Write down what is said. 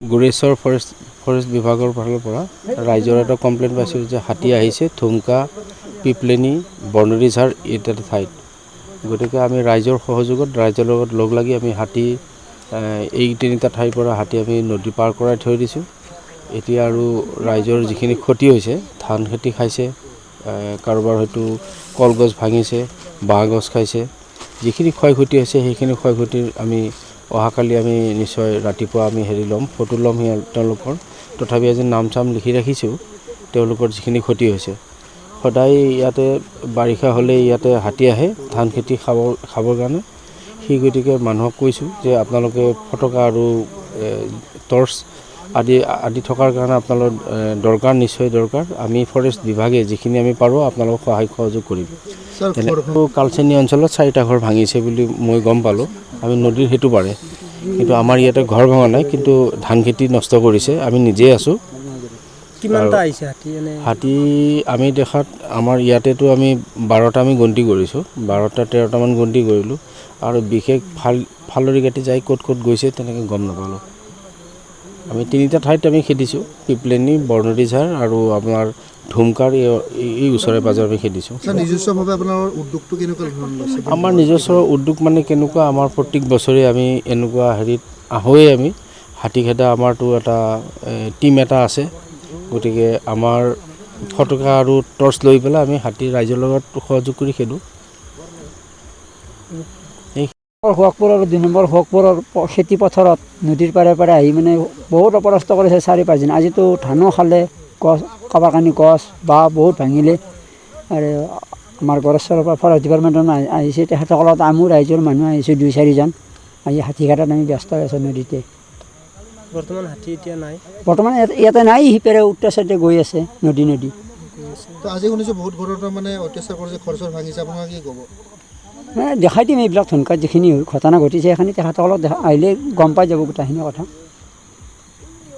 গুৰেশ্বৰ forest বিভাগৰ ফালৰ পৰা ৰাইজৰ এটা কমপ্লেইন পাইছিল যে হাতী আহিছে থুমকা পিপলেনি বনৰীঝাৰ ইত্যাদি ঠাইত। গতিকে আমি ৰাইজৰ সহযোগত ৰাইজৰ লগত লগ লাগি আমি হাতী এই তিনিটা ঠাইৰ পৰা হাতী আমি নদী পাৰ কৰাই থৈ দিছোঁ। এতিয়া আৰু ৰাইজৰ যিখিনি ক্ষতি হৈছে, ধান খেতি খাইছে, কাৰোবাৰ হয়তো কলগছ ভাঙিছে, বাঁহ গছ খাইছে, যিখিনি ক্ষয় ক্ষতি হৈছে সেইখিনি ক্ষয় ক্ষতিৰ আমি অহাকালি আমি নিশ্চয় ৰাতিপুৱা আমি ল'ম, ফটো ল'ম তেওঁলোকৰ। তথাপি আজি নাম চাম লিখি ৰাখিছোঁ তেওঁলোকৰ যিখিনি ক্ষতি হৈছে। সদায় ইয়াতে বাৰিষা হ'লে ইয়াতে হাতী আহে ধান খেতি খাবৰ কাৰণে। সেই গতিকে মানুহক কৈছোঁ যে আপোনালোকে ফটকা আৰু টৰ্চ আদি থকাৰ কাৰণে আপোনালোকৰ দৰকাৰ, নিশ্চয় দৰকাৰ। আমি ফৰেষ্ট বিভাগে যিখিনি আমি পাৰোঁ আপোনালোকক সহায় সহযোগ কৰিম। কালচেনী অঞ্চলত 4টা ঘৰ ভাঙিছে বুলি মই গম পালোঁ। আমি নদীৰ সেইটো পাৰে, কিন্তু আমাৰ ইয়াতে ঘৰ ভঙা নাই, কিন্তু ধান খেতি নষ্ট কৰিছে। আমি নিজেই আছোঁ। কিমানটা আহিছে হাতী? হাতী আমি দেখাত আমাৰ ইয়াতেতো আমি 12টা আমি গন্তি কৰিছোঁ, 12টা 13টামান গন্তি কৰিলোঁ। আৰু বিশেষ ফালৰি কাটি যাই ক'ত ক'ত গৈছে তেনেকৈ গম নাপালোঁ। আমি 3টা ঠাইত আমি খেদিছোঁ, পিপলেনি, বনৰীঝাৰ আৰু আপোনাৰ ধুমকাৰ এই ওচৰে পাজৰে আমি খেদিছোঁ। নিজস্বভাৱে আপোনাৰ উদ্যোগটো কেনেকুৱা ধৰণৰ লৈছে? আমাৰ নিজস্ব উদ্যোগ মানে কেনেকুৱা, আমাৰ প্ৰত্যেক বছৰে আমি এনেকুৱা হেৰিত আহোঁৱেই। আমি হাতী খেদা আমাৰতো এটা টীম এটা আছে। গতিকে আমাৰ ফটকা আৰু টৰ্চ লৈ পেলাই আমি হাতী ৰাইজৰ লগত সহযোগ কৰি খেদোঁ। হোৱাকপুৰ আৰু 2 নম্বৰ হোৱাকপুৰৰ খেতি পথাৰত নদীৰ পাৰে পাৰে আহি মানে বহুত অপৰাস্ত কৰিছে 4-5 দিন। আজিতো ধানো খালে, গছ কাবাৰ কানি গছ বা বহুত ভাঙিলে। আৰু আমাৰ গড়েশ্বৰৰ পৰা ফৰেষ্ট ডিপাৰ্টমেণ্টত আহিছে, তেখেতসকলৰ লগত আমিও ৰাইজৰ মানুহ আহিছোঁ 2-4জন। আহি হাতী খেদাত আমি ব্যস্ত হৈ আছোঁ নদীতে। বৰ্তমান হাতী এতিয়া নাই? বৰ্তমান ইয়াতে নাই, সিপাৰে উত্তৰ চাইডে গৈ আছে নদী। তো আজি শুনিছোঁ বহুত ঘৰত মানে অত্যাচাৰ কৰিছে, ঘৰ-চৰ ভাঙিছে, আপোনালোকে কি ক'ব? দেখাই দিম এইবিলাক ধনকাত যিখিনি ঘটনা ঘটিছে, সেইখিনি তেখেতসকলক আহিলে গম পাই যাব গোটেইখিনি কথা।